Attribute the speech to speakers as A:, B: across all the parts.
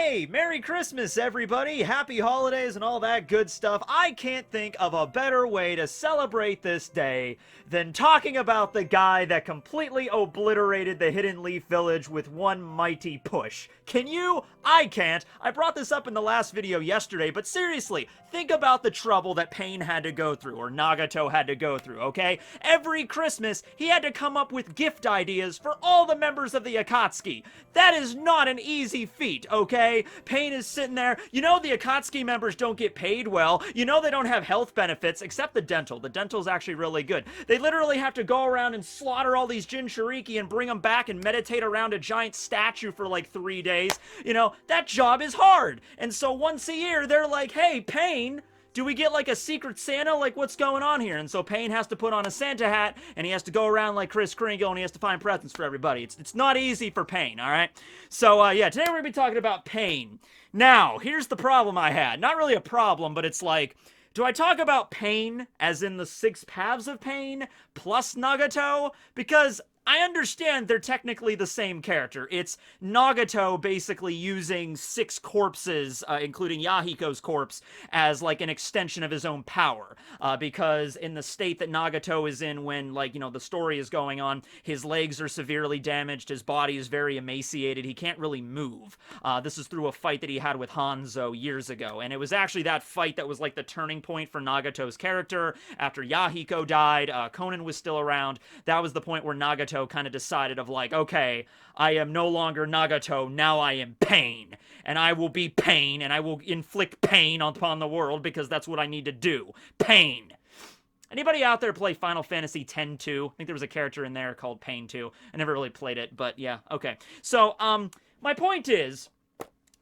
A: Hey, Merry Christmas, everybody! Happy holidays and all that good stuff. I can't think of a better way to celebrate this day than talking about the guy that completely obliterated the Hidden Leaf Village with one mighty push. Can you? I can't. I brought this up in the last video yesterday, but seriously, think about the trouble that Pain had to go through, or Nagato had to go through, okay? Every Christmas, he had to come up with gift ideas for all the members of the Akatsuki. That is not an easy feat, okay? Pain is sitting there. You know the Akatsuki members don't get paid well. You know they don't have health benefits, except the dental. The dental's actually really good. They literally have to go around and slaughter all these Jinchuriki and bring them back and meditate around a giant statue for like 3 days. You know, that job is hard. And so once a year, they're like, hey, Pain, do we get like a secret Santa? Like, what's going on here? And so Pain has to put on a Santa hat, and he has to go around like Kris Kringle, and he has to find presents for everybody. It's not easy for Pain, all right? So, yeah, today we're going to be talking about Pain. Now, here's the problem I had. Not really a problem, but it's like, do I talk about Pain as in the 6 paths of Pain plus Nagato? Because I understand they're technically the same character. It's Nagato basically using 6 corpses, including Yahiko's corpse, as like an extension of his own power. Because in the state that Nagato is in when, like, you know, the story is going on, his legs are severely damaged, his body is very emaciated, he can't really move. This is through a fight that he had with Hanzo years ago, and it was actually that fight that was like the turning point for Nagato's character. After Yahiko died, Conan was still around. That was the point where Nagato kind of decided of like, okay, I am no longer Nagato, now I am Pain, and I will be Pain, and I will inflict pain upon the world because that's what I need to do. Pain. Anybody out there play Final Fantasy X-2? I think there was a character in there called Pain 2. I never really played it, but yeah, okay. So, my point is,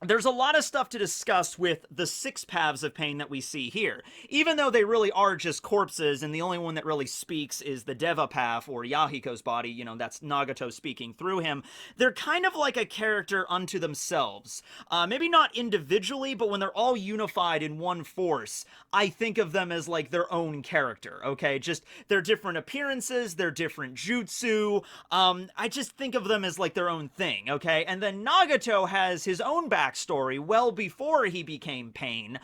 A: there's a lot of stuff to discuss with the 6 paths of Pain that we see here. Even though they really are just corpses, and the only one that really speaks is the Deva path, or Yahiko's body, you know, that's Nagato speaking through him, they're kind of like a character unto themselves. Maybe not individually, but when they're all unified in one force, I think of them as like their own character, okay? Just, they're different appearances, they're different jutsu, I just think of them as like their own thing, okay? And then Nagato has his own backstory well before he became Pain,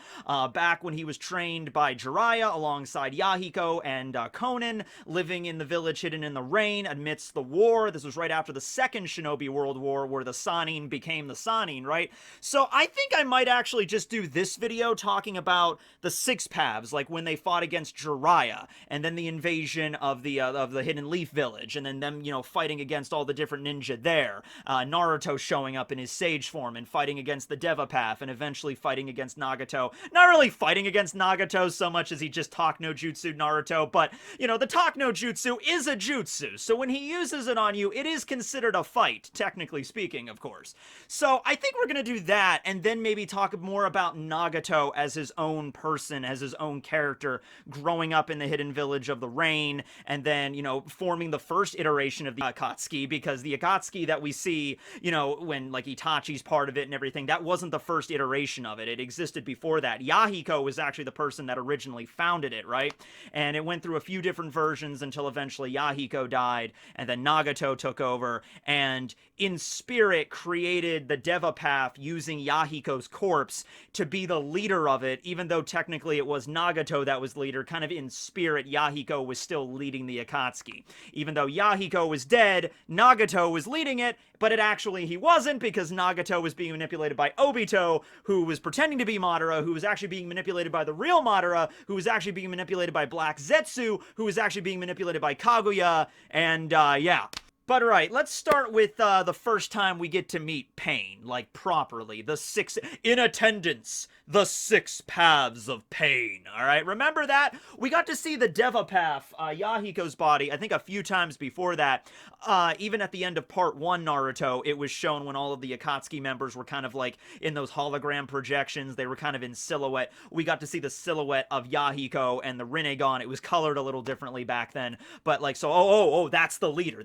A: back when he was trained by Jiraiya alongside Yahiko and Conan, living in the village hidden in the rain amidst the war. This was right after the Second Shinobi World War, where the Sannin became the Sannin, right? So I think I might actually just do this video talking about the 6 paths, like when they fought against Jiraiya, and then the invasion of the Hidden Leaf Village, and then them, you know, fighting against all the different ninja there. Naruto showing up in his sage form and fighting against the Deva path, and eventually fighting against Nagato. Not really fighting against Nagato so much as he just talk no jutsu Naruto, but, you know, the talk no jutsu is a jutsu, so when he uses it on you, it is considered a fight, technically speaking, of course. So I think we're gonna do that, and then maybe talk more about Nagato as his own person, as his own character, growing up in the hidden village of the rain, and then, you know, forming the first iteration of the Akatsuki, because the Akatsuki that we see, you know, when, like, Itachi's part of it and everything, that wasn't the first iteration of it. It existed before that. Yahiko was actually the person that originally founded it, right? And it went through a few different versions until eventually Yahiko died, and then Nagato took over, and in spirit created the Deva path using Yahiko's corpse to be the leader of it, even though technically it was Nagato that was leader. Kind of in spirit, Yahiko was still leading the Akatsuki. Even though Yahiko was dead, Nagato was leading it, but he wasn't, because Nagato was being manipulated by Obito, who was pretending to be Madara, who was actually being manipulated by the real Madara, who was actually being manipulated by Black Zetsu, who was actually being manipulated by Kaguya, and, yeah. But alright, let's start with the first time we get to meet Pain, like properly. The 6, in attendance, the 6 paths of Pain, alright? Remember that? We got to see the Deva path, Yahiko's body, I think a few times before that. Even at the end of part 1 Naruto, it was shown when all of the Akatsuki members were kind of like in those hologram projections, they were kind of in silhouette. We got to see the silhouette of Yahiko and the Rinnegan. It was colored a little differently back then, but like, so, oh, that's the leader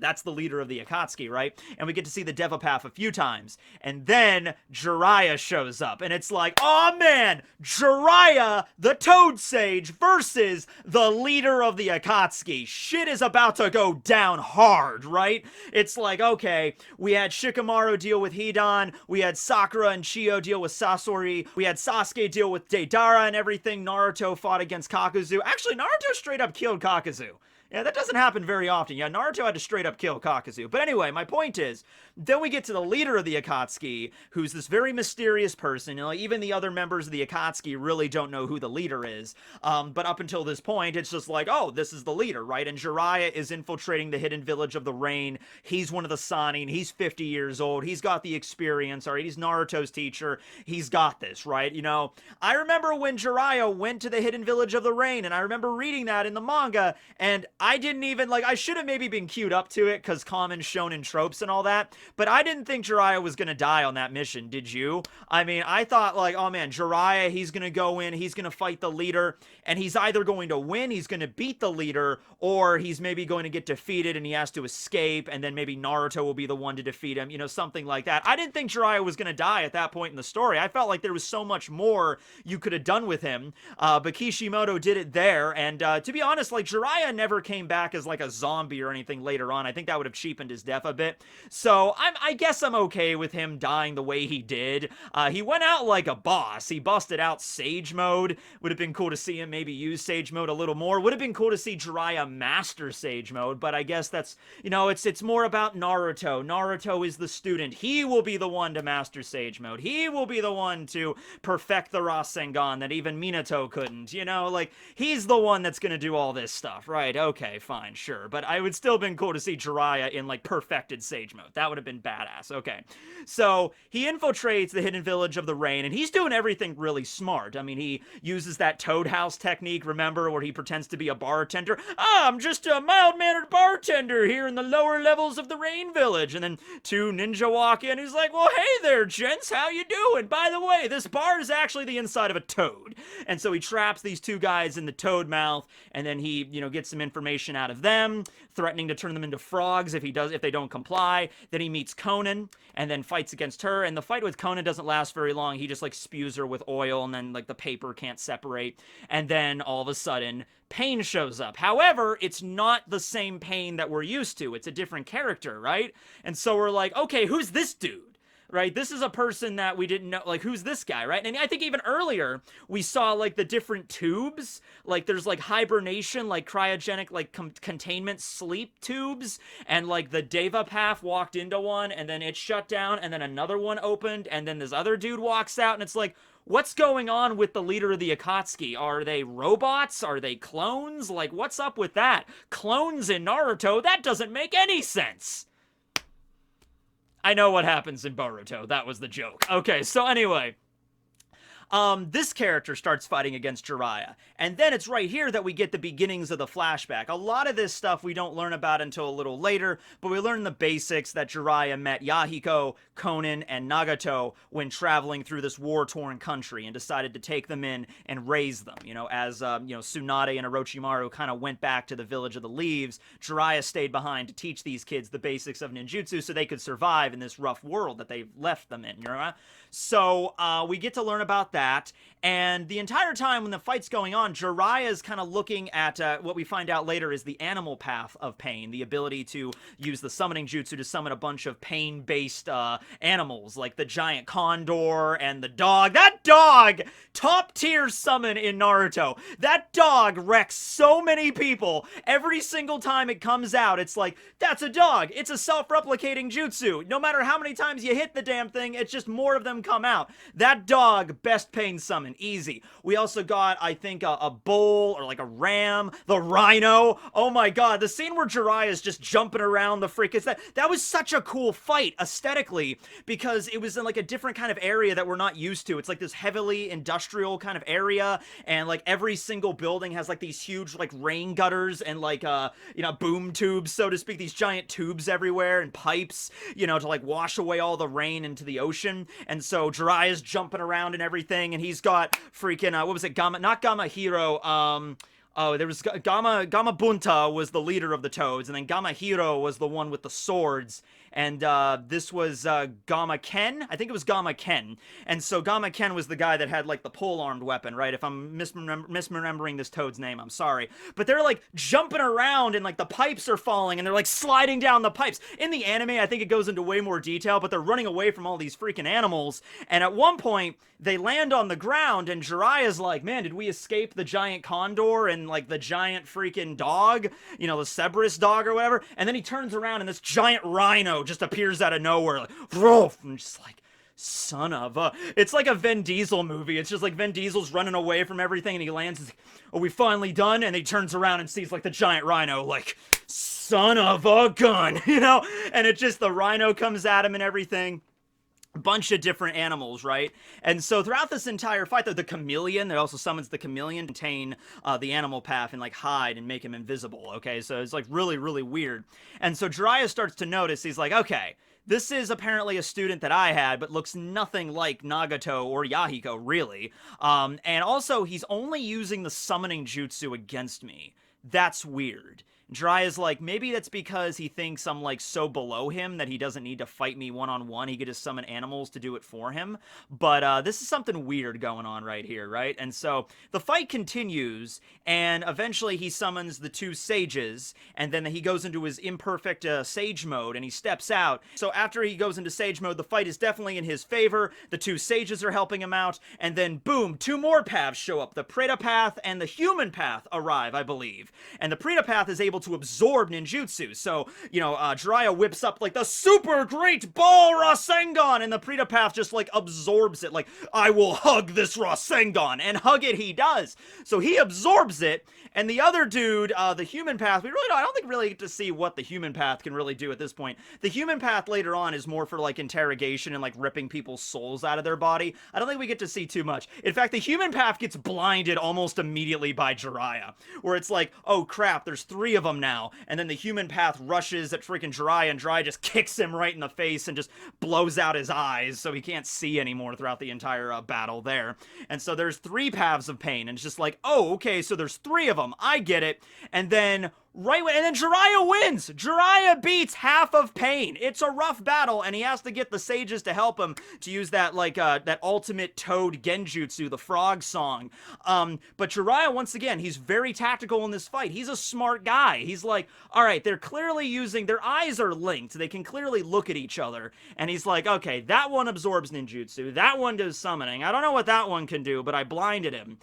A: leader of the Akatsuki, right? And we get to see the Devapath a few times. And then Jiraiya shows up, and it's like, oh man, Jiraiya, the Toad Sage, versus the leader of the Akatsuki. Shit is about to go down hard, right? It's like, okay, we had Shikamaru deal with Hidan, we had Sakura and Chiyo deal with Sasori, we had Sasuke deal with Deidara and everything, Naruto fought against Kakuzu. Actually, Naruto straight up killed Kakuzu. Yeah, that doesn't happen very often. Yeah, Naruto had to straight up kill Kakuzu. But anyway, my point is, then we get to the leader of the Akatsuki, who's this very mysterious person. You know, even the other members of the Akatsuki really don't know who the leader is. But up until this point, it's just like, oh, this is the leader, right? And Jiraiya is infiltrating the hidden village of the Rain. He's one of the Sannin. He's 50 years old. He's got the experience, all right? He's Naruto's teacher. He's got this, right? You know, I remember when Jiraiya went to the hidden village of the Rain, and I remember reading that in the manga, and I didn't even, like, I should have maybe been queued up to it, because common shonen tropes and all that, but I didn't think Jiraiya was gonna die on that mission, did you? I mean, I thought, like, oh man, Jiraiya, he's gonna go in, he's gonna fight the leader, and he's either going to win, he's gonna beat the leader, or he's maybe going to get defeated and he has to escape, and then maybe Naruto will be the one to defeat him, you know, something like that. I didn't think Jiraiya was gonna die at that point in the story. I felt like there was so much more you could have done with him, but Kishimoto did it there, and to be honest, like, Jiraiya never came back as like a zombie or anything later on. I think that would have cheapened his death a bit. So I guess I'm okay with him dying the way he did. He went out like a boss. He busted out Sage Mode. Would have been cool to see him maybe use Sage Mode a little more. Would have been cool to see Jiraiya master Sage Mode, but I guess that's, you know, it's more about Naruto. Naruto is the student. He will be the one to master Sage Mode. He will be the one to perfect the Rasengan that even Minato couldn't. You know, like, he's the one that's gonna do all this stuff, right? Okay, fine, sure. But I would still have been cool to see Jiraiya in, like, perfected Sage Mode. That would have been badass. Okay. So, he infiltrates the hidden village of the Rain, and he's doing everything really smart. I mean, he uses that Toad House technique, remember, where he pretends to be a bartender. Ah, I'm just a mild-mannered bartender here in the lower levels of the Rain Village. And then two ninja walk in. He's like, well, hey there, gents, how you doing? By the way, this bar is actually the inside of a toad. And so he traps these two guys in the toad mouth, and then he, you know, gets some information out of them, threatening to turn them into frogs if they don't comply. Then he meets Conan, and then fights against her, and the fight with Conan doesn't last very long. He just, like, spews her with oil, and then, like, the paper can't separate, and then all of a sudden Pain shows up. However, it's not the same Pain that we're used to. It's a different character, right? And so we're like, okay, who's this dude? Right, this is a person that we didn't know, like, who's this guy, right? And I think even earlier, we saw, like, the different tubes, like, there's, like, hibernation, like, cryogenic, like, containment sleep tubes, and, like, the Devapath walked into one, and then it shut down, and then another one opened, and then this other dude walks out, and it's like, what's going on with the leader of the Akatsuki? Are they robots? Are they clones? Like, what's up with that? Clones in Naruto? That doesn't make any sense! I know what happens in Boruto. That was the joke. Okay, so anyway. This character starts fighting against Jiraiya. And then it's right here that we get the beginnings of the flashback. A lot of this stuff we don't learn about until a little later, but we learn the basics that Jiraiya met Yahiko, Conan, and Nagato when traveling through this war-torn country and decided to take them in and raise them. You know, as, you know, Tsunade and Orochimaru kind of went back to the Village of the Leaves, Jiraiya stayed behind to teach these kids the basics of ninjutsu so they could survive in this rough world that they left them in, you know? So, we get to learn about that, and the entire time when the fight's going on, Jiraiya's kind of looking at what we find out later is the animal path of pain, the ability to use the summoning jutsu to summon a bunch of pain-based animals, like the giant condor and the dog. That dog! Top-tier summon in Naruto. That dog wrecks so many people. Every single time it comes out, it's like, that's a dog! It's a self-replicating jutsu. No matter how many times you hit the damn thing, it's just more of them come out. That dog, best pain summon, easy. We also got, I think, a bull or like a ram, the rhino. Oh my god, the scene where Jiraiya is just jumping around the freak, that was such a cool fight aesthetically because it was in like a different kind of area that we're not used to. It's like this heavily industrial kind of area, and like every single building has like these huge like rain gutters and like you know, boom tubes, so to speak, these giant tubes everywhere and pipes, you know, to like wash away all the rain into the ocean. And so Jiraiya's jumping around and everything, and he's got freaking, what was it, not Gamma Hero, Oh, there was Gama Bunta was the leader of the Toads, and then Gama Hiro was the one with the swords, and this was Gama Ken. I think it was Gama Ken, and so Gama Ken was the guy that had like the pole-armed weapon, right? If I'm misremembering this Toad's name, I'm sorry, but they're like jumping around and like the pipes are falling, and they're like sliding down the pipes. In the anime, I think it goes into way more detail, but they're running away from all these freaking animals, and at one point they land on the ground, and Jiraiya's like, "Man, did we escape the giant condor and like the giant freaking dog, you know, the Cerberus dog or whatever?" And then he turns around and this giant rhino just appears out of nowhere, like, woof, and just like, son of a... It's like a Vin Diesel movie. It's just like Vin Diesel's running away from everything and he lands, and like, "Are we finally done?" And he turns around and sees like the giant rhino, like, son of a gun, you know? And it just, the rhino comes at him and everything. Bunch of different animals, right? And so throughout this entire fight, though, the chameleon, that also summons the chameleon, contain the animal path and like hide and make him invisible, okay? So it's like really, really weird. And so Jiraiya starts to notice, he's like, okay, this is apparently a student that I had, but looks nothing like Nagato or Yahiko, really. And also, he's only using the summoning jutsu against me. That's weird. Jiraiya's like, maybe that's because he thinks I'm like so below him that he doesn't need to fight me one-on-one. He could just summon animals to do it for him. But this is something weird going on right here, right? And so the fight continues, and eventually he summons the two sages, and then he goes into his imperfect sage mode, and he steps out. So after he goes into sage mode, the fight is definitely in his favor. The two sages are helping him out, and then boom, two more paths show up. The Preta path and the human path arrive, I believe. And the Preta path is able to absorb ninjutsu. So, you know, Jiraiya whips up like the super great ball Rasengan, and the Preta path just like absorbs it. Like, "I will hug this Rasengan," and hug it he does. So he absorbs it, and the other dude, the human path, I don't think really get to see what the human path can really do at this point. The human path later on is more for like interrogation and like ripping people's souls out of their body. I don't think we get to see too much. In fact, the human path gets blinded almost immediately by Jiraiya, where it's like, oh crap, there's three of them now, and then the human path rushes at freaking Jiraiya, and Jiraiya just kicks him right in the face and just blows out his eyes so he can't see anymore throughout the entire battle there. And so there's three paths of pain, and it's just like, oh, okay, so there's three of them, I get it. And then and then Jiraiya wins! Jiraiya beats half of pain. It's a rough battle, and he has to get the sages to help him to use that, like, that ultimate toad genjutsu, the frog song. But Jiraiya, once again, he's very tactical in this fight. He's a smart guy. He's like, alright, they're clearly using, their eyes are linked. They can clearly look at each other. And he's like, okay, that one absorbs ninjutsu. That one does summoning. I don't know what that one can do, but I blinded him.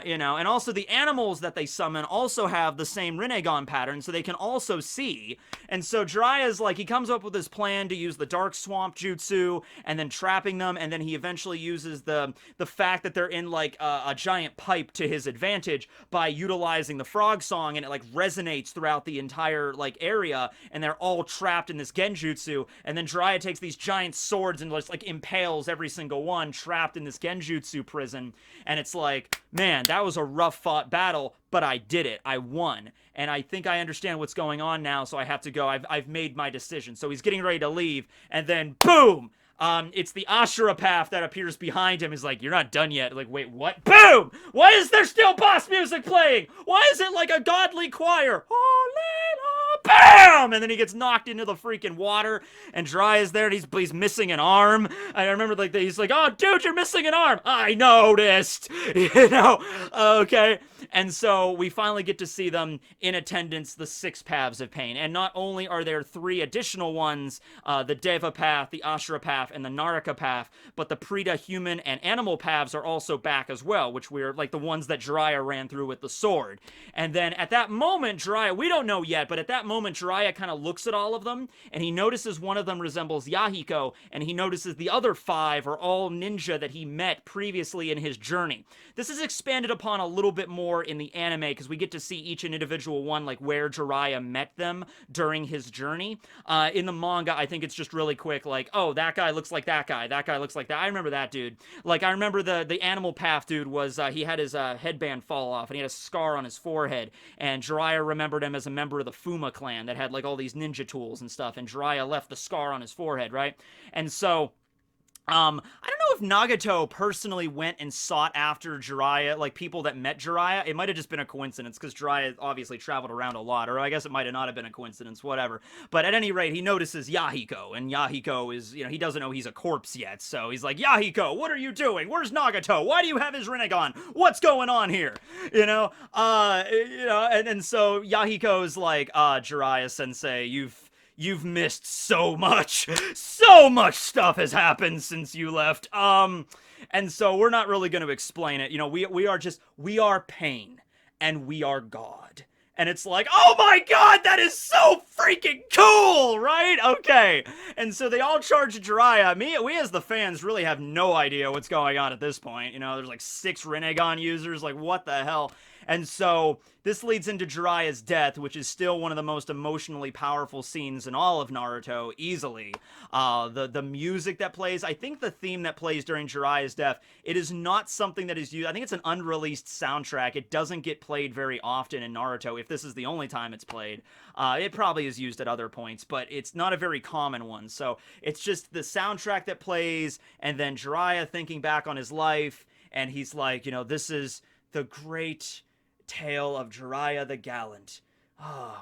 A: You know, and also the animals that they summon also have the same Rinnegan pattern, so they can also see. And so Jiraiya's like, he comes up with this plan to use the Dark Swamp Jutsu, and then trapping them, and then he eventually uses the fact that they're in, like, a giant pipe to his advantage by utilizing the frog song, and it, like, resonates throughout the entire, like, area, and they're all trapped in this genjutsu, and then Jiraiya takes these giant swords and just, like, impales every single one trapped in this genjutsu prison, and it's like, man, that was a rough fought battle, but I did it. I won. And I think I understand what's going on now, so I have to go. I've made my decision. So he's getting ready to leave, and then boom! It's the Ashura path that appears behind him. He's like, "You're not done yet." Like, wait, what? Boom! Why is there still boss music playing? Why is it like a godly choir? Bam! And then he gets knocked into the freaking water, and Jiraiya's there, and he's missing an arm. I remember, like, he's like, "Oh, dude, you're missing an arm." "I noticed." You know? Okay. And so we finally get to see them in attendance, the 6 paths of pain. And not only are there 3 additional ones, the Deva path, the Ashura path, and the Naraka path, but the Preta human and animal paths are also back as well, which we're like the ones that Jiraiya ran through with the sword. And then at that moment, Jiraiya, we don't know yet, but at that moment, Jiraiya kind of looks at all of them, and he notices one of them resembles Yahiko, and he notices the other 5 are all ninja that he met previously in his journey. This is expanded upon a little bit more in the anime, because we get to see each and individual one, like where Jiraiya met them during his journey. In the manga, I think it's just really quick, like, oh, that guy looks like that guy looks like that. I remember that dude. Like, I remember the animal path dude was, he had his headband fall off, and he had a scar on his forehead, and Jiraiya remembered him as a member of the Fuma clan that had, like, all these ninja tools and stuff, and Jiraiya left the scar on his forehead, right? And so I don't know if Nagato personally went and sought after Jiraiya, like people that met Jiraiya. It might have just been a coincidence because Jiraiya obviously traveled around a lot, or I guess it might have not have been a coincidence, whatever. But at any rate, he notices Yahiko, and Yahiko is, he doesn't know he's a corpse yet, so he's like, Yahiko, what are you doing? Where's Nagato? Why do you have his Rinnegan? What's going on here? And so Yahiko's like, Jiraiya-sensei, you've missed so much. So much stuff has happened since you left. And so we're not really going to explain it. We are pain and we are God. And it's like, oh my god, that is so freaking cool, right? Okay. And so they all charge Jiraiya. We as the fans really have no idea what's going on at this point. There's like 6 Rinnegan users, like what the hell? And so this leads into Jiraiya's death, which is still one of the most emotionally powerful scenes in all of Naruto, easily. The music that plays, I think the theme that plays during Jiraiya's death, it is not something that is used. I think it's an unreleased soundtrack. It doesn't get played very often in Naruto. If this is the only time it's played, it probably is used at other points, but it's not a very common one. So it's just the soundtrack that plays, and then Jiraiya thinking back on his life, and he's like, this is the great tale of Jiraiya the Gallant.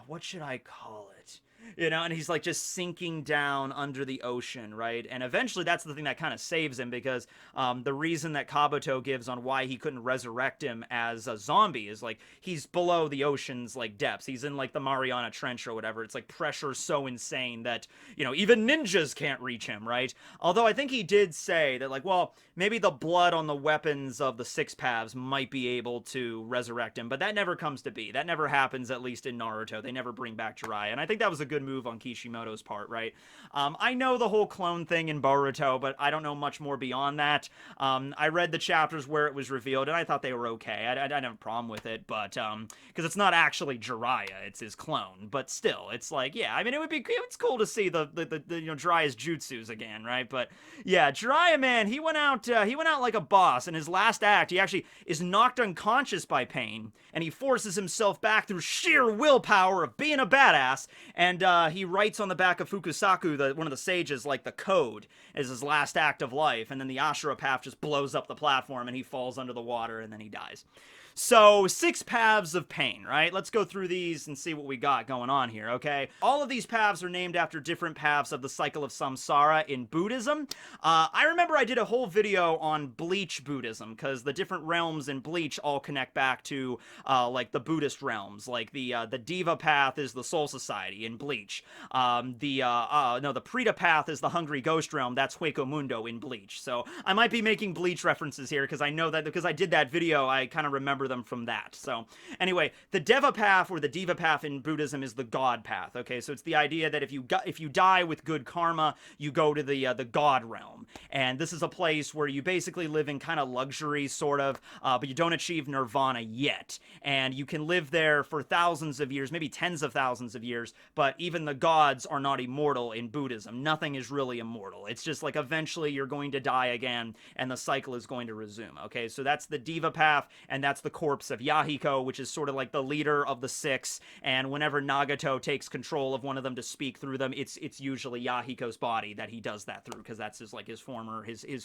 A: What should I call it? And he's like just sinking down under the ocean, right? And eventually that's the thing that kind of saves him, because the reason that Kabuto gives on why he couldn't resurrect him as a zombie is like he's below the ocean's like depths. He's in like the Mariana Trench or whatever. It's like pressure so insane that, even ninjas can't reach him, right? Although I think he did say that like, well, maybe the blood on the weapons of the Six Paths might be able to resurrect him, but that never comes to be. That never happens, at least in Naruto. They never bring back Jiraiya, and I think that was a good move on Kishimoto's part, right? I know the whole clone thing in Boruto, but I don't know much more beyond that. I read the chapters where it was revealed, and I thought they were okay. I didn't have a problem with it, but because it's not actually Jiraiya, it's his clone. But still, it's like, yeah, I mean, it's cool to see the Jiraiya's jutsus again, right? But yeah, Jiraiya, man, he went out like a boss. In his last act, he actually is knocked unconscious by pain, and he forces himself back through sheer willpower of being a badass, and he writes on the back of Fukusaku, one of the sages, like the code as his last act of life, and then the Ashura path just blows up the platform and he falls under the water and then he dies. So, 6 paths of pain, right? Let's go through these and see what we got going on here, okay? All of these paths are named after different paths of the cycle of samsara in Buddhism. I remember I did a whole video on Bleach Buddhism, because the different realms in Bleach all connect back to, like, the Buddhist realms. Like, the Diva path is the Soul Society in Bleach. The Prita path is the Hungry Ghost realm. That's Hueco Mundo in Bleach. So, I might be making Bleach references here, because I know that, because I did that video, I kind of remember them from that. So anyway, the Deva path, or the Diva path in Buddhism, is the God path. Okay, so it's the idea that if you die with good karma, you go to the God realm, and this is a place where you basically live in kind of luxury, sort of, but you don't achieve nirvana yet, and you can live there for thousands of years, maybe tens of thousands of years. But even the gods are not immortal in Buddhism. Nothing is really immortal. It's just like eventually you're going to die again, and the cycle is going to resume. Okay, so that's the Diva path, and that's the corpse of Yahiko, which is sort of like the leader of the 6, and whenever Nagato takes control of one of them to speak through them, it's usually Yahiko's body that he does that through, because that's his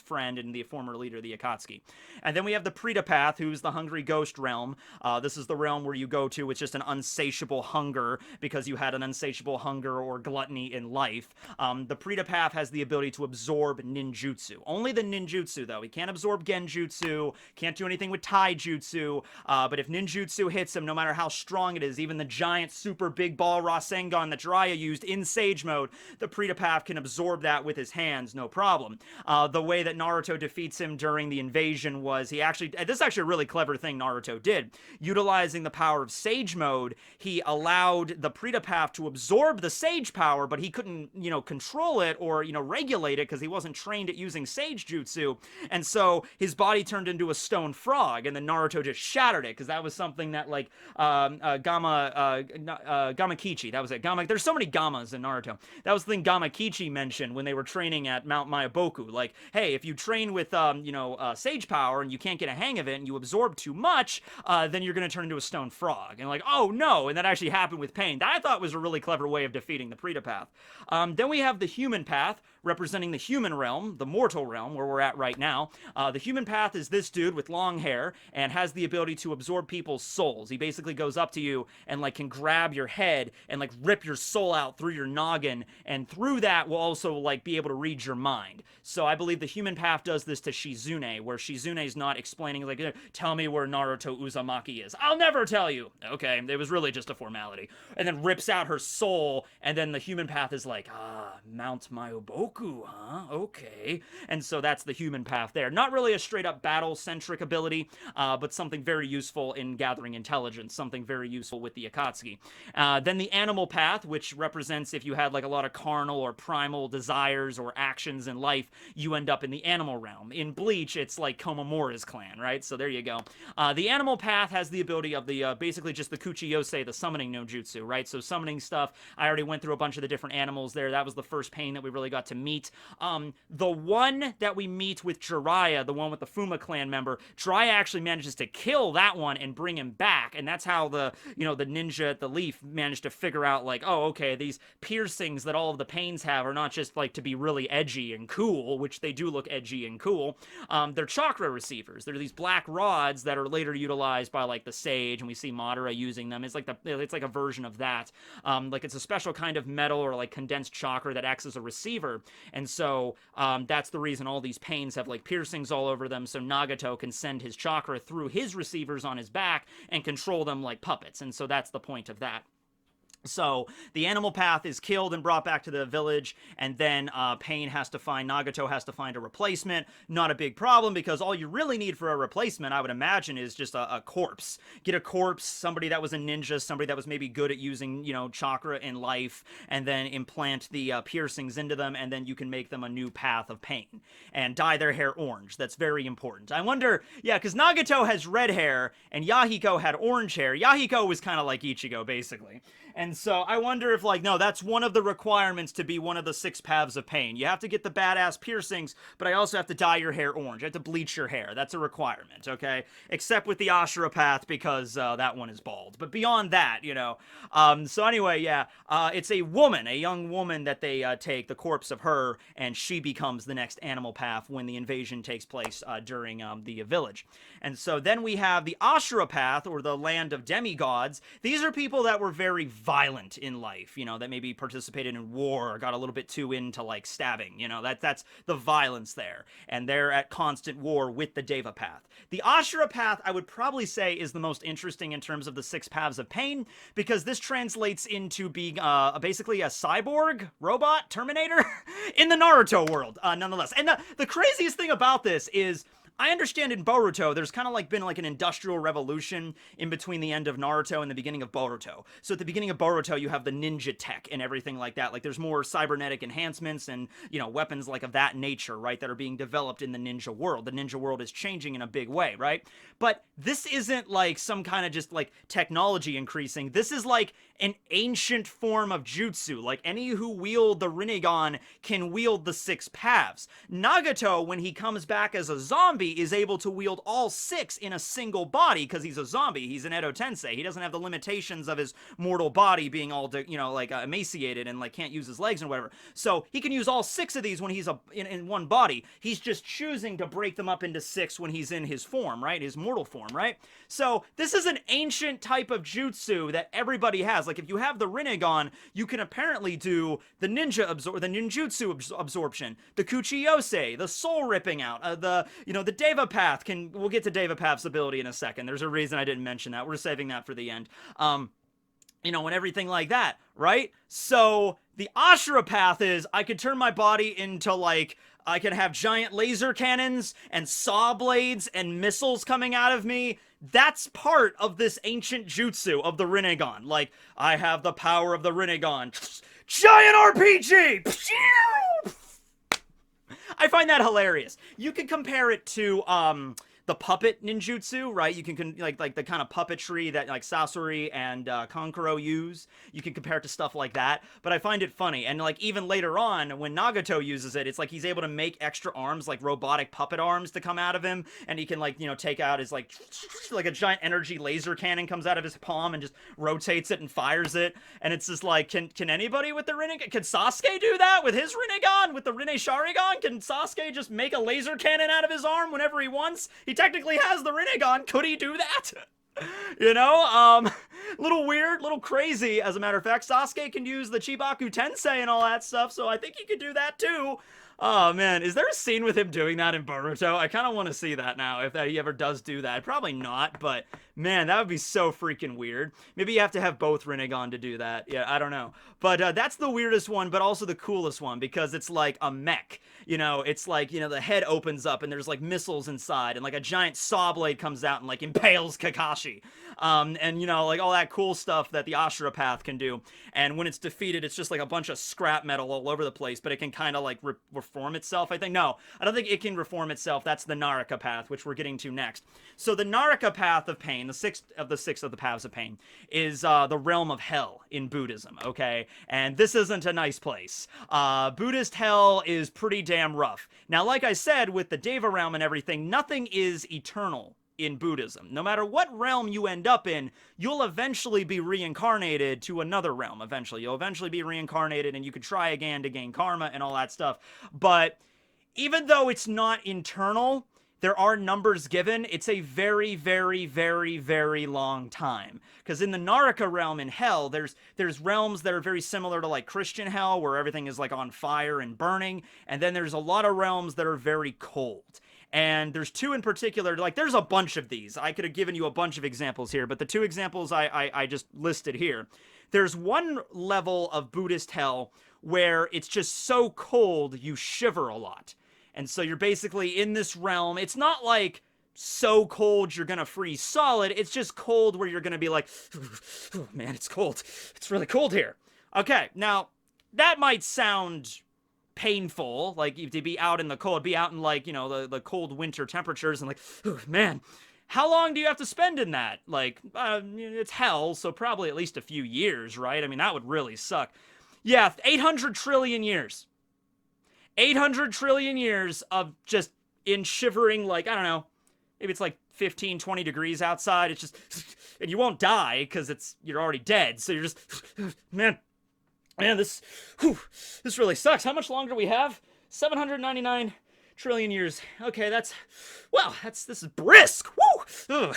A: friend and the former leader of the Akatsuki. And then we have the Prita path, who's the Hungry Ghost realm. This is the realm where you go to with just an unsatiable hunger, because you had an unsatiable hunger or gluttony in life. The Prita path has the ability to absorb ninjutsu. Only the ninjutsu, though. He can't absorb genjutsu, can't do anything with taijutsu. But if ninjutsu hits him, no matter how strong it is, even the giant super big ball Rasengan that Jiraiya used in Sage Mode, the Prita path can absorb that with his hands, no problem. The way that Naruto defeats him during the invasion was this is actually a really clever thing Naruto did. Utilizing the power of Sage Mode, he allowed the Prita path to absorb the Sage power, but he couldn't, control it or, regulate it, because he wasn't trained at using Sage Jutsu. And so his body turned into a stone frog, and then Naruto just shattered it, because that was something that, like, Gamakichi, that was it. There's so many Gamas in Naruto. That was the thing Gamakichi mentioned when they were training at Mount Mayaboku. Like, hey, if you train with, Sage Power and you can't get a hang of it and you absorb too much, then you're going to turn into a stone frog. And like, oh no, and that actually happened with Pain. That I thought was a really clever way of defeating the Prita path. Then we have the human path, representing the human realm, the mortal realm, where we're at right now. The human path is this dude with long hair and has the ability to absorb people's souls. He basically goes up to you and like can grab your head and like rip your soul out through your noggin, and through that will also like be able to read your mind. So I believe the human path does this to Shizune, where Shizune's not explaining like, tell me where Naruto Uzumaki is. I'll never tell you. Okay, it was really just a formality. And then rips out her soul, and then the human path is like, Mount Myoboku, huh? Okay. And so that's the human path there. Not really a straight up battle-centric ability, but something very useful in gathering intelligence, something very useful with the Akatsuki. Then the animal path, which represents if you had like a lot of carnal or primal desires or actions in life, you end up in the animal realm. In Bleach, it's like Komamura's clan, right? So there you go. The animal path has the ability of the, basically just the Kuchiyose, the summoning no jutsu, right? So summoning stuff, I already went through a bunch of the different animals there. That was the first pain that we really got to meet. The one that we meet with Jiraiya, the one with the Fuma clan member, Jiraiya actually manages to kill that one and bring him back, and that's how the, you know, the ninja at the leaf managed to figure out like, oh, okay, these piercings that all of the pains have are not just like to be really edgy and cool, which they do look edgy and cool. They're chakra receivers. They're these black rods that are later utilized by like the sage, and we see Madara using them. It's like a version of that. Like it's a special kind of metal or like condensed chakra that acts as a receiver, and so that's the reason all these pains have like piercings all over them, so Nagato can send his chakra through his receivers on his back and control them like puppets, and so that's the point of that. So the animal path is killed and brought back to the village, and then Nagato has to find a replacement. Not a big problem, because all you really need for a replacement, I would imagine, is just a corpse. Get a corpse, somebody that was a ninja, somebody that was maybe good at using, you know, chakra in life, and then implant the piercings into them, and then you can make them a new path of pain. And dye their hair orange. That's very important. I wonder, yeah, because Nagato has red hair, and Yahiko had orange hair. Yahiko was kind of like Ichigo, basically. And so I wonder if, like, no, that's one of the requirements to be one of the 6 paths of pain. You have to get the badass piercings, but I also have to dye your hair orange. I have to bleach your hair. That's a requirement, okay? Except with the Ashura path, because that one is bald. But beyond that, you know. So anyway, yeah, it's a woman, a young woman that they take, the corpse of her, and she becomes the next animal path when the invasion takes place during the village. And so then we have the Ashura path, or the land of demigods. These are people that were very violent in life, you know, that maybe participated in war or got a little bit too into like stabbing, you know, that's the violence there, and they're at constant war with the Deva path. The Ashura path, I would probably say, is the most interesting in terms of the 6 paths of pain, because this translates into being basically a cyborg robot Terminator in the Naruto world, nonetheless. And the craziest thing about this is, I understand in Boruto, there's kind of like been like an industrial revolution in between the end of Naruto and the beginning of Boruto. So at the beginning of Boruto, you have the ninja tech and everything like that. Like there's more cybernetic enhancements and, you know, weapons like of that nature, right, that are being developed in the ninja world. The ninja world is changing in a big way, right? But this isn't like some kind of just like technology increasing. This is like an ancient form of jutsu. Like any who wield the Rinnegan can wield the 6 paths. Nagato, when he comes back as a zombie, is able to wield all 6 in a single body, because he's a zombie. He's an Edo Tensei. He doesn't have the limitations of his mortal body being all, you know, like emaciated and like can't use his legs and whatever. So he can use all 6 of these when he's in one body. He's just choosing to break them up into 6 when he's in his form, right? His mortal form, right? So this is an ancient type of jutsu that everybody has. Like if you have the Rinnegan, you can apparently do the ninjutsu absorption, the Kuchiyose, the soul ripping out, the Deva path we'll get to Deva path's ability in a second. There's a reason I didn't mention that. We're saving that for the end. You know, and everything like that, right? So the Ashura path is, I could turn my body into like, I can have giant laser cannons and saw blades and missiles coming out of me. That's part of this ancient jutsu of the Rinnegan. Like, I have the power of the Rinnegan. Giant RPG! I find that hilarious. You could compare it to, the puppet ninjutsu, right? You can like the kind of puppetry that like Sasori and Kankuro use. You can compare it to stuff like that. But I find it funny, and like even later on when Nagato uses it, it's like he's able to make extra arms, like robotic puppet arms, to come out of him, and he can like take out his like a giant energy laser cannon comes out of his palm and just rotates it and fires it. And it's just like, can anybody with the Rinnegan? Can Sasuke do that with his Rinnegan? With the Rinne Sharingan? Can Sasuke just make a laser cannon out of his arm whenever he wants? He technically has the Rinnegan. Could he do that? Little weird, little crazy. As a matter of fact, Sasuke can use the Chibaku Tensei and all that stuff, so I think he could do that too. Oh, man. Is there a scene with him doing that in Boruto? I kind of want to see that now, if he ever does do that. Probably not, but, man, that would be so freaking weird. Maybe you have to have both Rinnegan to do that. Yeah, I don't know. But that's the weirdest one, but also the coolest one, because it's like a mech. It's like, the head opens up, and there's, like, missiles inside, and, like, a giant saw blade comes out and, like, impales Kakashi. And, like, all that cool stuff that the Ashura Path can do. And when it's defeated, it's just, like, a bunch of scrap metal all over the place, but it can kind of, like, reform itself, I think. No, I don't think it can reform itself. That's the Naraka Path, which we're getting to next. So the Naraka Path of Pain, the sixth of the paths of pain, is the realm of hell in Buddhism, okay? And this isn't a nice place. Buddhist hell is pretty damn rough. Now, like I said, with the Deva realm and everything, nothing is eternal in Buddhism. No matter what realm you end up in, you'll eventually be reincarnated to another realm. You'll eventually be reincarnated, and you could try again to gain karma and all that stuff. But even though it's not eternal, there are numbers given. It's a very, very, very, very long time. Because in the Naraka realm in hell, there's realms that are very similar to like Christian hell, where everything is like on fire and burning. And then there's a lot of realms that are very cold. And there's two in particular, like there's a bunch of these. I could have given you a bunch of examples here, but the two examples I just listed here. There's one level of Buddhist hell where it's just so cold you shiver a lot. And so you're basically in this realm. It's not like so cold you're gonna freeze solid. It's just cold where you're gonna be like, oh man, it's cold. It's really cold here. Okay, now that might sound painful, like to be out in the cold, be out in like, the cold winter temperatures and like, oh man, how long do you have to spend in that? Like, it's hell, so probably at least a few years, right? I mean, that would really suck. Yeah, 800 trillion years. 800 trillion years of just in shivering, like, I don't know, maybe it's like 15, 20 degrees outside. It's just, and you won't die because you're already dead. So you're just, man, this really sucks. How much longer do we have? 799 trillion years. Okay, this is brisk. Woo!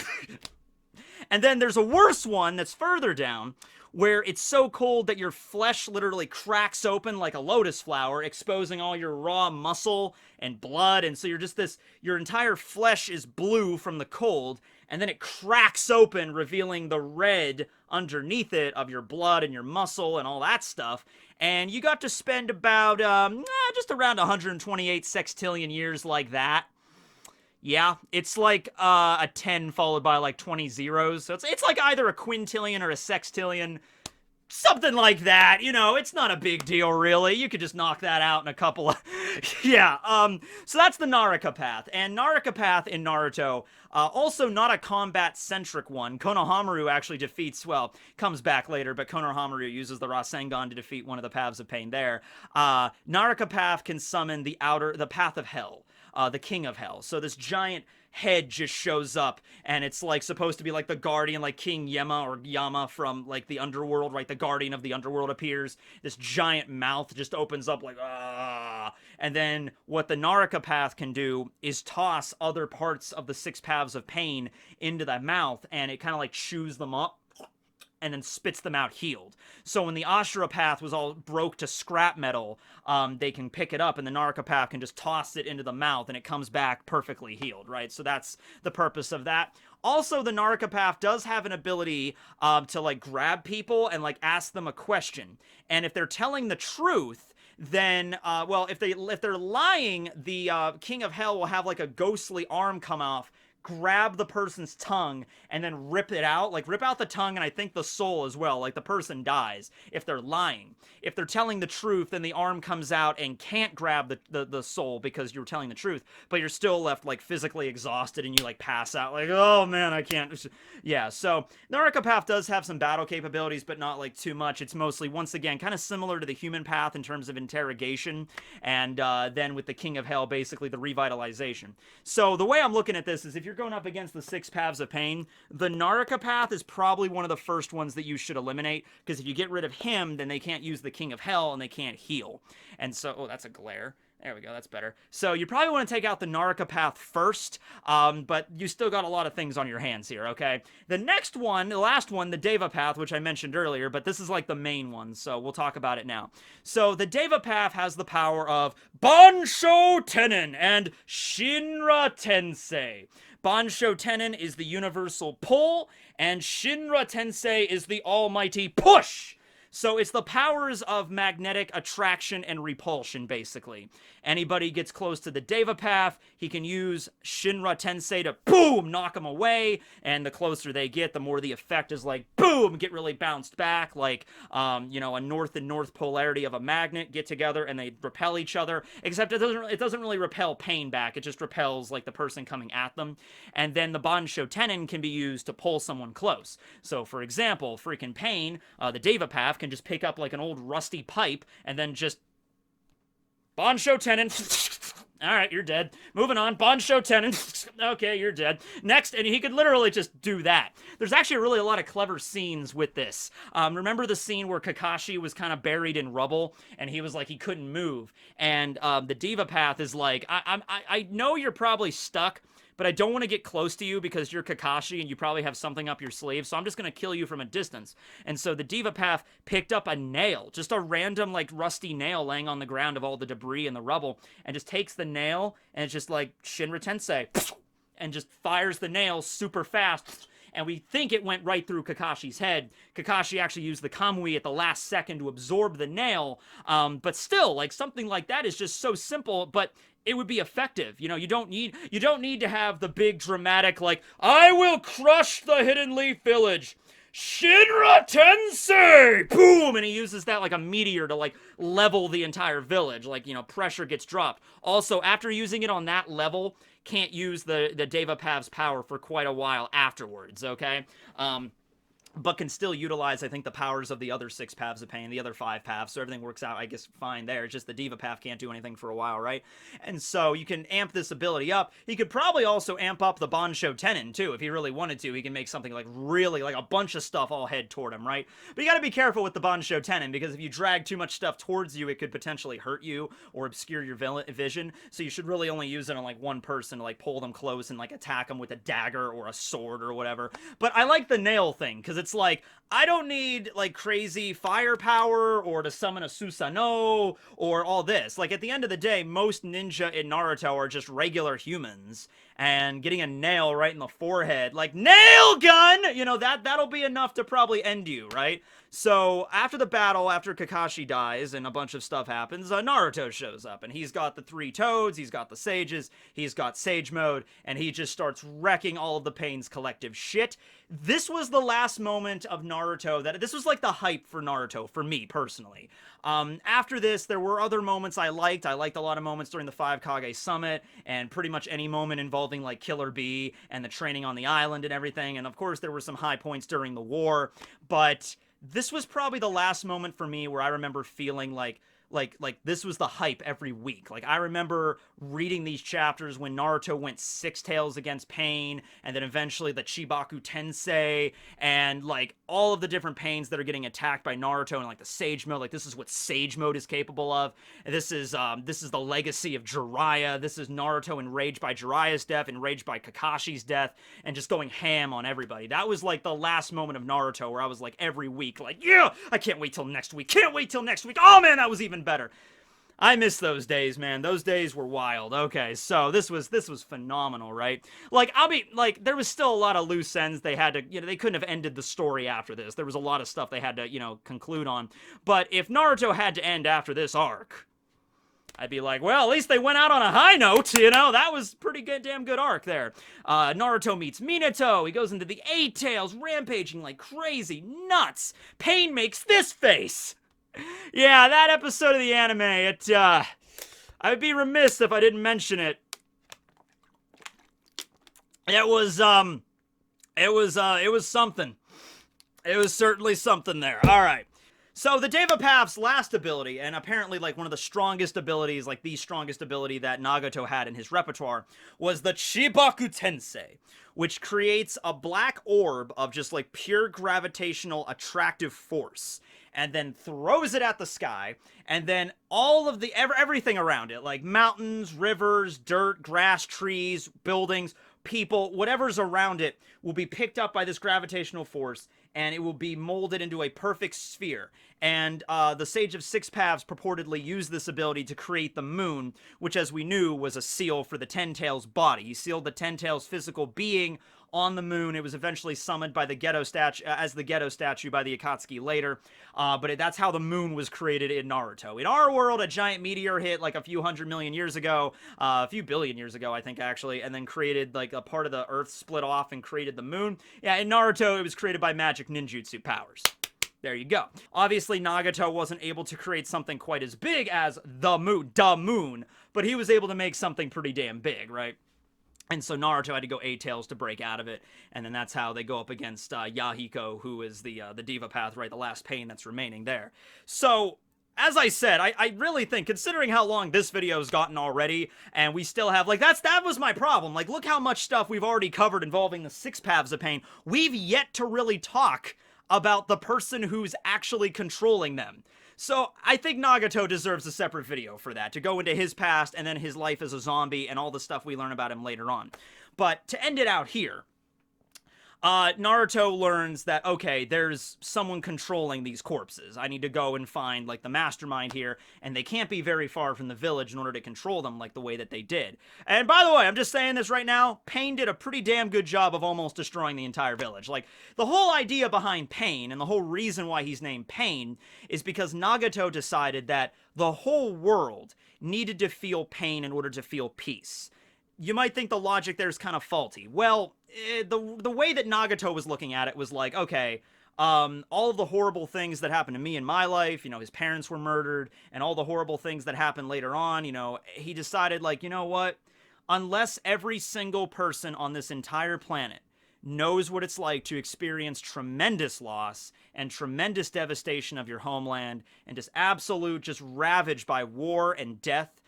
A: And then there's a worse one that's further down, where it's so cold that your flesh literally cracks open like a lotus flower, exposing all your raw muscle and blood. And so your entire flesh is blue from the cold, and then it cracks open, revealing the red underneath it of your blood and your muscle and all that stuff. And you got to spend about, just around 128 sextillion years like that. Yeah, it's like a 10 followed by like 20 zeros. So it's like either a quintillion or a sextillion. Something like that, it's not a big deal, really. You could just knock that out in a couple of... yeah, so that's the Naraka Path. And Naraka Path in Naruto, also not a combat-centric one. Konohamaru actually defeats, comes back later, but Konohamaru uses the Rasengan to defeat one of the Paths of Pain there. Naraka Path can summon the Path of Hell. The King of Hell. So this giant head just shows up, and it's like supposed to be like the guardian, like King Yama or Yama from like the underworld, right? The guardian of the underworld appears. This giant mouth just opens up like, ah. And then what the Naraka Path can do is toss other parts of the six paths of pain into that mouth, and it kind of like chews them up and then spits them out healed. So when the Ashura Path was all broke to scrap metal, they can pick it up, and the Naraka Path can just toss it into the mouth, and it comes back perfectly healed, right? So that's the purpose of that. Also, the Naraka Path does have an ability to, like, grab people and, like, ask them a question. And if they're telling the truth, then, if they're lying, the King of Hell will have, like, a ghostly arm come off, grab the person's tongue and then rip it out, like rip out the tongue and I think the soul as well, like the person dies if they're lying. If they're telling the truth, then the arm comes out and can't grab the soul because you're telling the truth, but you're still left like physically exhausted and you like pass out like, oh man, I can't. Yeah, so Naraka Path does have some battle capabilities, but not like too much. It's mostly, once again, kind of similar to the human path in terms of interrogation, and then with the King of Hell, basically the revitalization. So the way I'm looking at this is, if you're going up against the 6 paths of pain, the Naraka Path is probably one of the first ones that you should eliminate, because if you get rid of him, then they can't use the King of Hell and they can't heal. And so, oh, that's a glare. There we go, that's better. So you probably want to take out the Naraka Path first, but you still got a lot of things on your hands here, okay? The next one, the last one, the Deva Path, which I mentioned earlier, but this is like the main one, so we'll talk about it now. So the Deva Path has the power of Bansho Tennen and Shinra Tensei. Bansho Tennen is the universal pull, and Shinra Tensei is the almighty push. So it's the powers of magnetic attraction and repulsion, basically. Anybody gets close to the Deva Path, he can use Shinra Tensei to, boom, knock them away, and the closer they get, the more the effect is like, boom, get really bounced back, like, you know, a north and north polarity of a magnet get together, and they repel each other, except it doesn't really repel pain back, it just repels, like, the person coming at them. And then the Bansho Tennen can be used to pull someone close. So, for example, freaking Pain, the Deva Path, can just pick up, like, an old rusty pipe, and then just Bansho Tennen. Alright, you're dead. Moving on. Bansho Tennen. Okay, you're dead. Next, and he could literally just do that. There's actually really a lot of clever scenes with this. Remember the scene where Kakashi was kind of buried in rubble, and he was like, he couldn't move. And the Deva Path is like, I know you're probably stuck, but I don't want to get close to you because you're Kakashi and you probably have something up your sleeve, so I'm just going to kill you from a distance. And so the Deva Path picked up a nail, just a random, like, rusty nail laying on the ground of all the debris and the rubble, and just takes the nail, and it's just like Shinra Tensei, and just fires the nail super fast, and we think it went right through Kakashi's head. Kakashi actually used the Kamui at the last second to absorb the nail, but still, like, something like that is just so simple, but it would be effective. You know, you don't need to have the big dramatic, like, I will crush the Hidden Leaf Village, Shinra Tensei! Boom! And he uses that like a meteor to, like, level the entire village. Like, you know, pressure gets dropped. Also, after using it on that level, can't use the Deva Path's power for quite a while afterwards, okay? But can still utilize, I think, the powers of the other 6 paths of pain, the other 5 paths, so everything works out, I guess, fine there. It's just the Deva Path can't do anything for a while, right? And so you can amp this ability up. He could probably also amp up the Bansho Tennen, too, if he really wanted to. He can make something, like, really, like, a bunch of stuff all head toward him, right? But you gotta be careful with the Bansho Tennen, because if you drag too much stuff towards you, it could potentially hurt you or obscure your vision, so you should really only use it on, like, one person to, like, pull them close and, like, attack them with a dagger or a sword or whatever. But I like the nail thing, because it's like, I don't need, like, crazy firepower or to summon a Susanoo or all this. Like, at the end of the day, most ninja in Naruto are just regular humans, and getting a nail right in the forehead, like, nail gun! You know, that'll be enough to probably end you, right? So, after the battle, after Kakashi dies and a bunch of stuff happens, Naruto shows up, and he's got the 3 toads, he's got the sages, he's got sage mode, and he just starts wrecking all of the Pain's collective shit. This was the last moment of Naruto this was like the hype for Naruto, for me, personally. After this, there were other moments I liked. I liked a lot of moments during the 5 Kage Summit, and pretty much any moment involving, like, Killer Bee and the training on the island and everything, and of course there were some high points during the war, but this was probably the last moment for me where I remember feeling like this was the hype every week. Like, I remember reading these chapters when Naruto went 6 tails against Pain, and then eventually the Chibaku Tensei, and, like, all of the different Pains that are getting attacked by Naruto, and, like, the Sage Mode. Like, this is what Sage Mode is capable of. And this is the legacy of Jiraiya. This is Naruto enraged by Jiraiya's death, enraged by Kakashi's death, and just going ham on everybody. That was, like, the last moment of Naruto where I was, like, every week, like, yeah, I can't wait till next week. Can't wait till next week. Oh, man, that was even better. I miss those days, man. Those days were wild. Okay, so this was phenomenal, right? Like, there was still a lot of loose ends they had to, you know, they couldn't have ended the story after this. There was a lot of stuff they had to, you know, conclude on. But if Naruto had to end after this arc, I'd be like, well, at least they went out on a high note, you know? That was pretty good, damn good arc there. Naruto meets Minato. He goes into the A-Tails, rampaging like crazy, nuts. Pain makes this face. Yeah, that episode of the anime, I would be remiss if I didn't mention it. It was something. It was certainly something there. All right. So the Devapath's last ability, and apparently like one of the strongest abilities, like the strongest ability that Nagato had in his repertoire, was the Chibaku Tensei, which creates a black orb of just like pure gravitational attractive force, and then throws it at the sky, and then all of the everything around it, like mountains, rivers, dirt, grass, trees, buildings, people, whatever's around it, will be picked up by this gravitational force, and it will be molded into a perfect sphere. And the Sage of Six Paths purportedly used this ability to create the moon, which, as we knew, was a seal for the Ten Tails body. He sealed the Ten Tails physical being on the moon. It was eventually summoned by the Geto statue as the Geto statue by the Akatsuki later. But that's how the moon was created in Naruto. In our world, a giant meteor hit like a few 100 million years ago, a few billion years ago, I think, actually, and then created like a part of the Earth split off and created the moon. Yeah, in Naruto, it was created by magic ninjutsu powers. There you go. Obviously, Nagato wasn't able to create something quite as big as the moon, but he was able to make something pretty damn big, right? And so Naruto had to go A-Tails to break out of it, and then that's how they go up against Yahiko, who is the Devapath, right? The last pain that's remaining there. So, as I said, I really think, considering how long this video's gotten already, and we still have, like, that was my problem. Like, look how much stuff we've already covered involving the Six Paths of Pain. We've yet to really talk about the person who's actually controlling them. So, I think Nagato deserves a separate video for that, to go into his past, and then his life as a zombie, and all the stuff we learn about him later on. But, to end it out here, Naruto learns that, okay, there's someone controlling these corpses. I need to go and find, like, the mastermind here, and they can't be very far from the village in order to control them like the way that they did. And by the way, I'm just saying this right now, Pain did a pretty damn good job of almost destroying the entire village. Like, the whole idea behind Pain, and the whole reason why he's named Pain, is because Nagato decided that the whole world needed to feel pain in order to feel peace. You might think the logic there is kind of faulty. Well, the way that Nagato was looking at it was like, okay, all of the horrible things that happened to me in my life, you know, his parents were murdered, and all the horrible things that happened later on, you know, he decided, like, you know what? Unless every single person on this entire planet knows what it's like to experience tremendous loss and tremendous devastation of your homeland, and just absolute, just ravaged by war and death,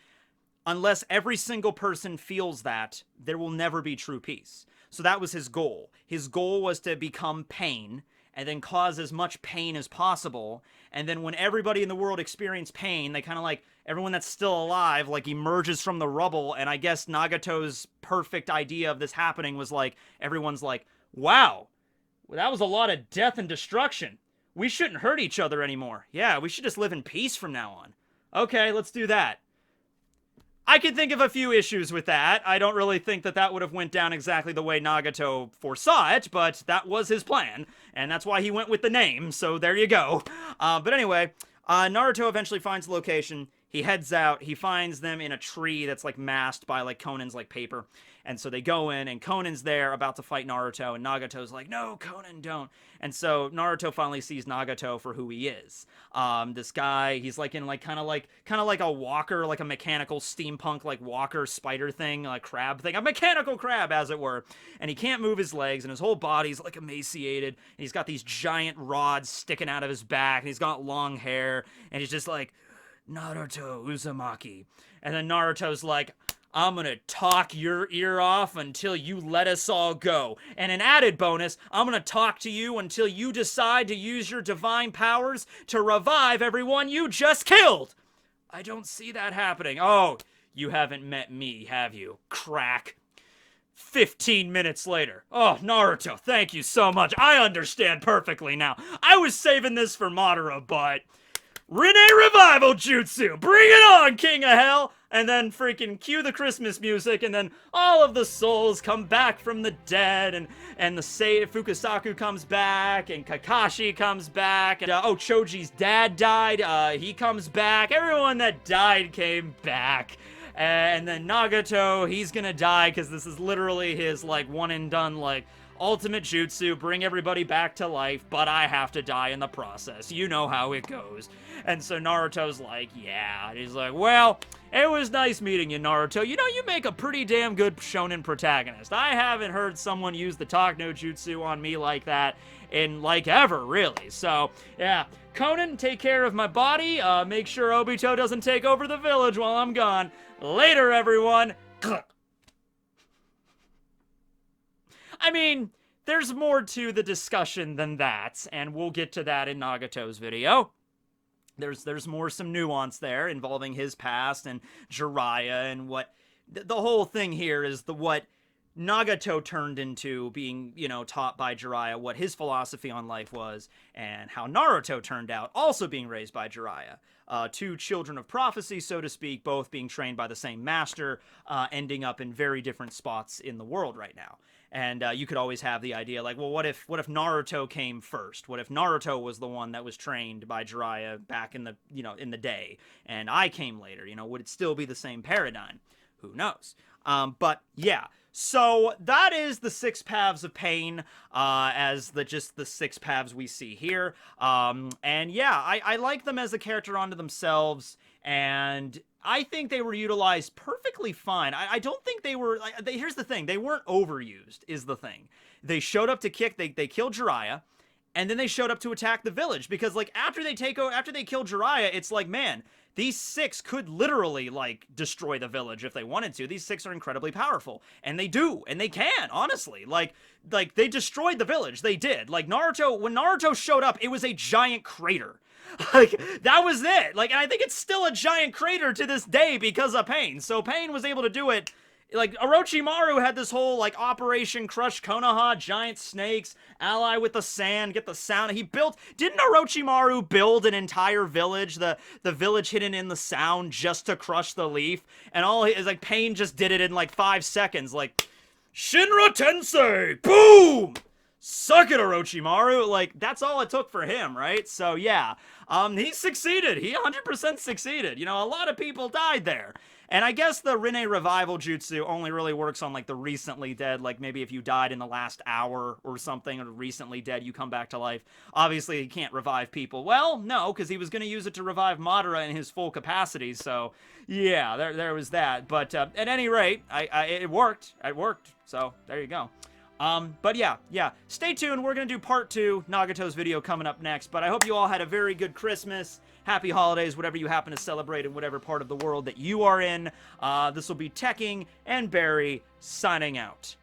A: unless every single person feels that, there will never be true peace. So that was his goal. His goal was to become pain, and then cause as much pain as possible. And then when everybody in the world experienced pain, they kind of like, everyone that's still alive, like, emerges from the rubble. And I guess Nagato's perfect idea of this happening was like, everyone's like, wow, well, that was a lot of death and destruction. We shouldn't hurt each other anymore. Yeah, we should just live in peace from now on. Okay, let's do that. I can think of a few issues with that. I don't really think that that would have went down exactly the way Nagato foresaw it, but that was his plan, and that's why he went with the name, so there you go. But anyway, Naruto eventually finds the location. He heads out. He finds them in a tree that's, like, masked by, like, Conan's, like, paper. And so they go in, and Conan's there about to fight Naruto, and Nagato's like, no, Conan, don't. And so Naruto finally sees Nagato for who he is. This guy, he's, like, in, like, kind of like a walker, like a mechanical steampunk, like, walker spider thing, like, crab thing. A mechanical crab, as it were. And he can't move his legs, and his whole body's, like, emaciated. And he's got these giant rods sticking out of his back, and he's got long hair, and he's just like, Naruto Uzumaki. And then Naruto's like, I'm gonna talk your ear off until you let us all go. And an added bonus, I'm gonna talk to you until you decide to use your divine powers to revive everyone you just killed. I don't see that happening. Oh, you haven't met me, have you? Crack. 15 minutes later. Oh, Naruto, thank you so much. I understand perfectly now. I was saving this for Madara, but Rinne Revival Jutsu! Bring it on, King of Hell! and then freaking cue the Christmas music, and then all of the souls come back from the dead, and the Fukasaku comes back, and Kakashi comes back, and Choji's dad died, he comes back, everyone that died came back. And then Nagato, he's gonna die, because this is literally his, like, one and done, like, ultimate jutsu, bring everybody back to life, but I have to die in the process. You know how it goes. And so Naruto's like, yeah. And he's like, well, it was nice meeting you, Naruto. You know, you make a pretty damn good shonen protagonist. I haven't heard someone use the talk no jutsu on me like that in, like, ever, really. So, yeah. Conan, take care of my body. Make sure Obito doesn't take over the village while I'm gone. Later, everyone. I mean, there's more to the discussion than that, and we'll get to that in Nagato's video. There's some nuance there involving his past and Jiraiya and what... The whole thing here is what Nagato turned into being, you know, taught by Jiraiya, what his philosophy on life was, and how Naruto turned out also being raised by Jiraiya. Two children of prophecy, so to speak, both being trained by the same master, ending up in very different spots in the world right now. And you could always have the idea, like, well, what if Naruto came first? What if Naruto was the one that was trained by Jiraiya back in the, you know, in the day, and I came later? You know, would it still be the same paradigm? Who knows? But yeah. So that is the 6 paths of pain, as just the 6 paths we see here. And yeah, I like them as a character unto themselves, and I think they were utilized perfectly fine. I don't think they were... here's the thing. They weren't overused, is the thing. They showed up to kick... They killed Jiraiya, and then they showed up to attack the village. Because, like, after they kill Jiraiya, it's like, man, these 6 could literally, like, destroy the village if they wanted to. These 6 are incredibly powerful. And they do. And they can, honestly. Like, they destroyed the village. They did. Like, Naruto... When Naruto showed up, it was a giant crater. Like, that was it. Like, and I think it's still a giant crater to this day because of Pain. So Pain was able to do it. Like, Orochimaru had this whole, like, Operation Crush Konoha, giant snakes, ally with the sand, get the sound. He built... Didn't Orochimaru build an entire village, the village hidden in the sound, just to crush the leaf? And all his, like, Pain just did it in, like, 5 seconds. Like, Shinra Tensei! Boom! Suck it, Orochimaru. Like, that's all it took for him, right? So, yeah. He succeeded. He 100% succeeded. You know, a lot of people died there. And I guess the Rinne revival jutsu only really works on, like, the recently dead. Like, maybe if you died in the last hour or something, or recently dead, you come back to life. Obviously, he can't revive people. Well, no, because he was going to use it to revive Madara in his full capacity. So, yeah, there was that. But at any rate, it worked. It worked. So, there you go. But yeah, stay tuned. We're going to do part 2, Nagato's video coming up next, but I hope you all had a very good Christmas, happy holidays, whatever you happen to celebrate in whatever part of the world that you are in. This will be Tekking and Barry signing out.